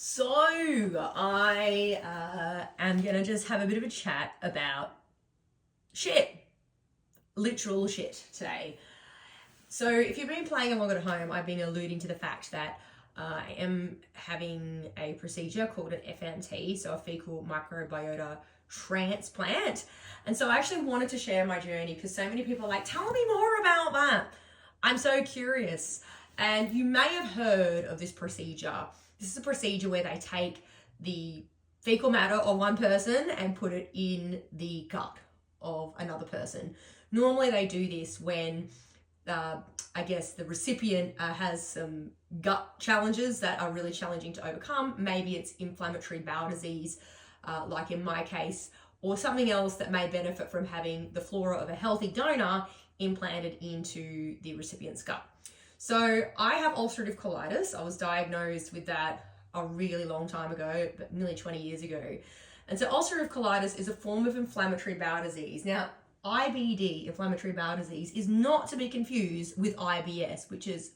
So I am going to just have a bit of a chat about shit, literal shit today. So if you've been playing along at home, I've been alluding to the fact that I am having a procedure called an FMT, so a fecal microbiota transplant. And so I actually wanted to share my journey because so many people are like, tell me more about that. I'm so curious. And you may have heard of this procedure. This is a procedure where they take the fecal matter of one person and put it in the gut of another person. Normally they do this when I guess the recipient has some gut challenges that are really challenging to overcome. Maybe it's inflammatory bowel disease, like in my case, or something else that may benefit from having the flora of a healthy donor implanted into the recipient's gut. So I have ulcerative colitis. I was diagnosed with that a really long time ago, but nearly 20 years ago. And so ulcerative colitis is a form of inflammatory bowel disease. Now, IBD, inflammatory bowel disease, is not to be confused with IBS, which is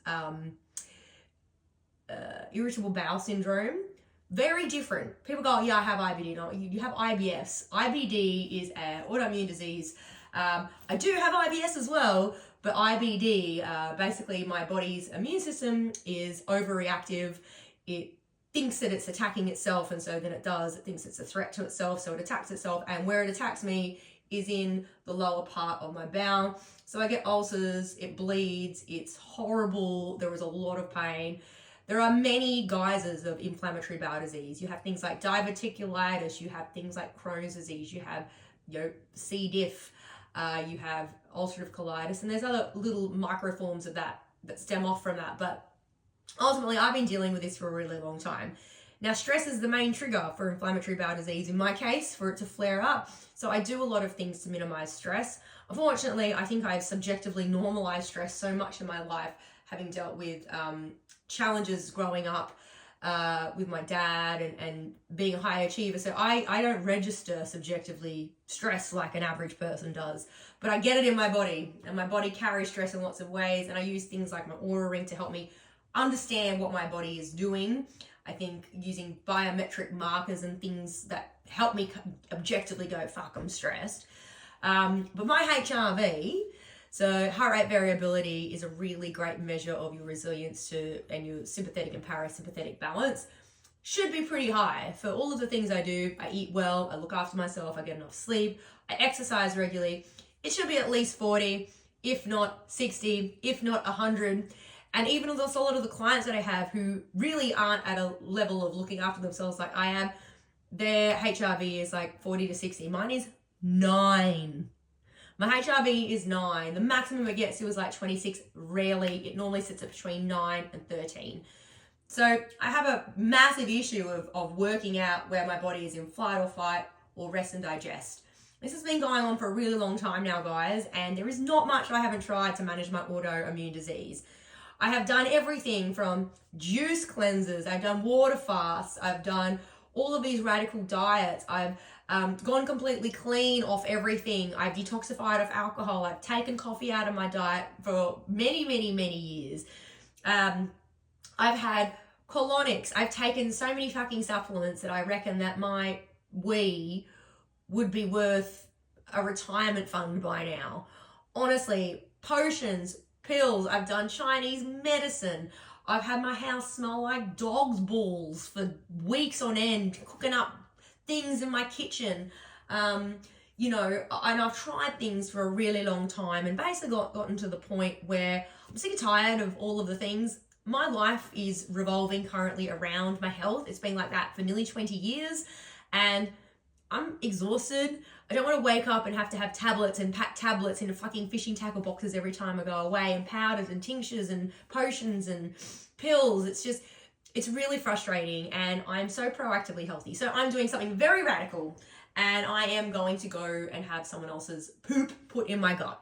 irritable bowel syndrome. Very different. People go, yeah, I have IBD. No, you have IBS. IBD is an autoimmune disease. I do have IBS as well, but IBD, basically my body's immune system is overreactive. It thinks that it's attacking itself, and so then it thinks it's a threat to itself, so it attacks itself, and where it attacks me is in the lower part of my bowel. So I get ulcers, it bleeds, it's horrible, there is a lot of pain. There are many guises of inflammatory bowel disease. You have things like diverticulitis, you have things like Crohn's disease, you have C. diff, you have ulcerative colitis, and there's other little microforms of that stem off from that. But ultimately, I've been dealing with this for a really long time. Now, stress is the main trigger for inflammatory bowel disease, in my case, for it to flare up. So I do a lot of things to minimize stress. Unfortunately, I think I've subjectively normalized stress so much in my life, having dealt with challenges growing up with my dad and being a high achiever. So I don't register subjectively stress like an average person does, but I get it in my body, and my body carries stress in lots of ways. And I use things like my Oura ring to help me understand what my body is doing. I think using biometric markers and things that help me objectively go, fuck, I'm stressed. But my HRV, so heart rate variability, is a really great measure of your resilience and your sympathetic and parasympathetic balance. Should be pretty high. For all of the things I do, I eat well, I look after myself, I get enough sleep, I exercise regularly. It should be at least 40, if not 60, if not 100. And even with a lot of the clients that I have who really aren't at a level of looking after themselves like I am, their HRV is like 40 to 60. Mine is 9. My HRV is 9. The maximum it gets to is like 26. Rarely. It normally sits at between 9 and 13. So I have a massive issue of working out where my body is in flight or fight or rest and digest. This has been going on for a really long time now, guys, and there is not much I haven't tried to manage my autoimmune disease. I have done everything from juice cleanses, I've done water fasts, I've done all of these radical diets, I've gone completely clean off everything, I've detoxified off alcohol, I've taken coffee out of my diet for many, many, many years. I've had colonics, I've taken so many fucking supplements that I reckon that my wee would be worth a retirement fund by now. Honestly, potions, pills, I've done Chinese medicine, I've had my house smell like dog's balls for weeks on end, cooking up things in my kitchen, and I've tried things for a really long time and basically gotten to the point where I'm sick and tired of all of the things. My life is revolving currently around my health. It's been like that for nearly 20 years, and I'm exhausted. I don't want to wake up and have to have tablets and pack tablets in fucking fishing tackle boxes every time I go away, and powders and tinctures and potions and pills. It's really frustrating, and I'm so proactively healthy. So I'm doing something very radical, and I am going to go and have someone else's poop put in my gut.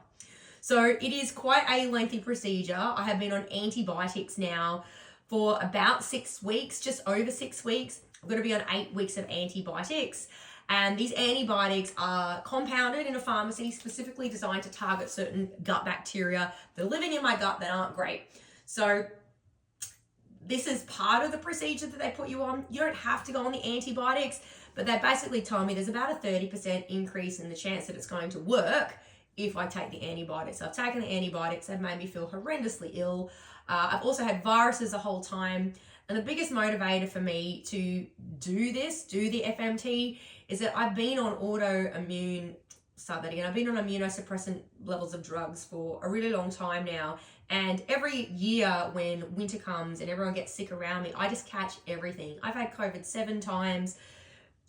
So it is quite a lengthy procedure. I have been on antibiotics now for about 6 weeks, just over 6 weeks. I'm going to be on 8 weeks of antibiotics. And these antibiotics are compounded in a pharmacy specifically designed to target certain gut bacteria that are living in my gut that aren't great. So this is part of the procedure that they put you on. You don't have to go on the antibiotics, but they basically told me there's about a 30% increase in the chance that it's going to work if I take the antibiotics. So I've taken the antibiotics. They've made me feel horrendously ill. I've also had viruses the whole time. And the biggest motivator for me to do the FMT, is that I've been on I've been on immunosuppressant levels of drugs for a really long time now. And every year when winter comes and everyone gets sick around me, I just catch everything. I've had COVID 7 times.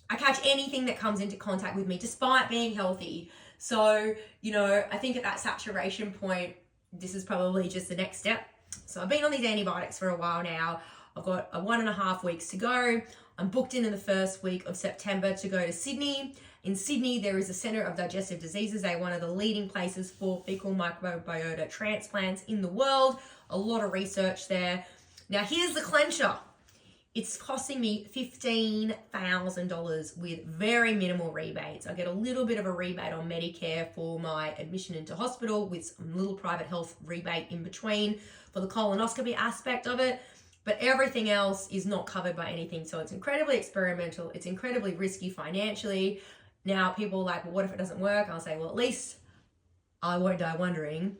I catch anything that comes into contact with me despite being healthy. So, I think at that saturation point, this is probably just the next step. So I've been on these antibiotics for a while now. I've got 1.5 weeks to go. I'm booked in the first week of September to go to Sydney. In Sydney, there is a Centre of Digestive Diseases. They're one of the leading places for fecal microbiota transplants in the world. A lot of research there. Now, here's the clencher. It's costing me $15,000 with very minimal rebates. I get a little bit of a rebate on Medicare for my admission into hospital with some little private health rebate in between for the colonoscopy aspect of it. But everything else is not covered by anything. So it's incredibly experimental. It's incredibly risky financially. Now, people are like, well, what if it doesn't work? I'll say, well, at least I won't die wondering.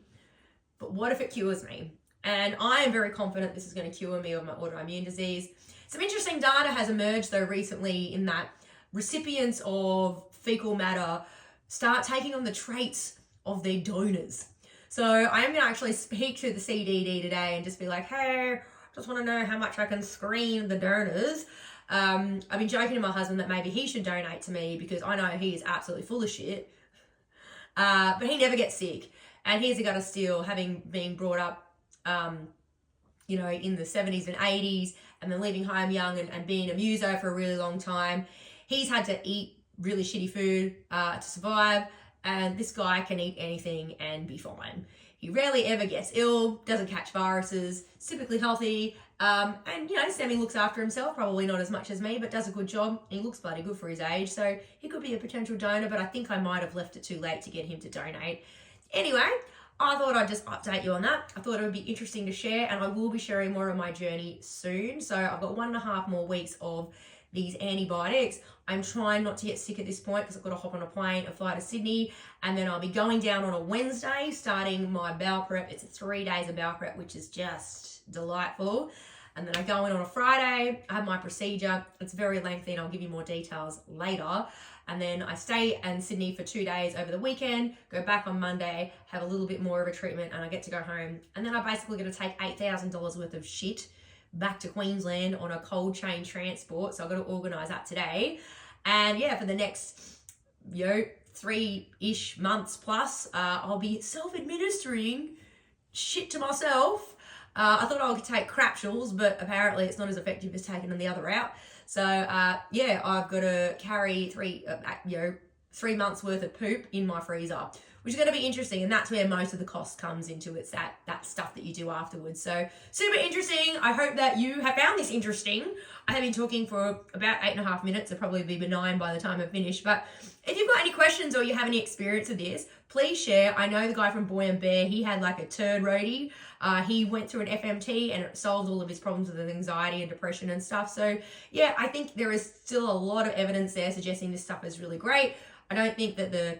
But what if it cures me? And I am very confident this is going to cure me of my autoimmune disease. Some interesting data has emerged, though, recently in that recipients of fecal matter start taking on the traits of their donors. So I am going to actually speak to the CDD today and just be like, hey, just want to know how much I can screen the donors. I've been joking to my husband that maybe he should donate to me because I know he is absolutely full of shit. But he never gets sick. And here's a guy still having been brought up, in the 70s and 80s and then leaving home young and being a muso for a really long time. He's had to eat really shitty food to survive. And this guy can eat anything and be fine. He rarely ever gets ill, doesn't catch viruses, is typically healthy, and Sammy looks after himself, probably not as much as me, but does a good job. He looks bloody good for his age, so he could be a potential donor, but I think I might have left it too late to get him to donate. Anyway, I thought I'd just update you on that. I thought it would be interesting to share, and I will be sharing more of my journey soon. So I've got 1.5 more weeks of these antibiotics. I'm trying not to get sick at this point because I've got to hop on a plane and fly to Sydney, and then I'll be going down on a Wednesday starting my bowel prep. It's 3 days of bowel prep, which is just delightful. And then I go in on a Friday, I have my procedure. It's very lengthy and I'll give you more details later. And then I stay in Sydney for 2 days over the weekend, go back on Monday, have a little bit more of a treatment, and I get to go home. And then I basically get to take $8,000 worth of shit back to Queensland on a cold chain transport. So I've got to organise that today. And yeah, for the next, 3-ish months plus, I'll be self-administering shit to myself. I thought I could take crapsules, but apparently it's not as effective as taking the other route. So I've got to carry 3 months worth of poop in my freezer, which is going to be interesting. And that's where most of the cost comes into. It's that stuff that you do afterwards. So super interesting. I hope that you have found this interesting. I have been talking for about 8.5 minutes. It'll probably be 9 by the time I finish. But if you've got any questions or you have any experience of this, please share. I know the guy from Boy and Bear, he had like a turd roadie. He went through an FMT and it solved all of his problems with anxiety and depression and stuff. So yeah, I think there is still a lot of evidence there suggesting this stuff is really great. I don't think that the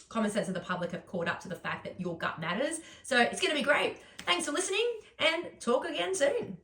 common sense of the public have caught up to the fact that your gut matters. So it's going to be great. Thanks for listening and talk again soon.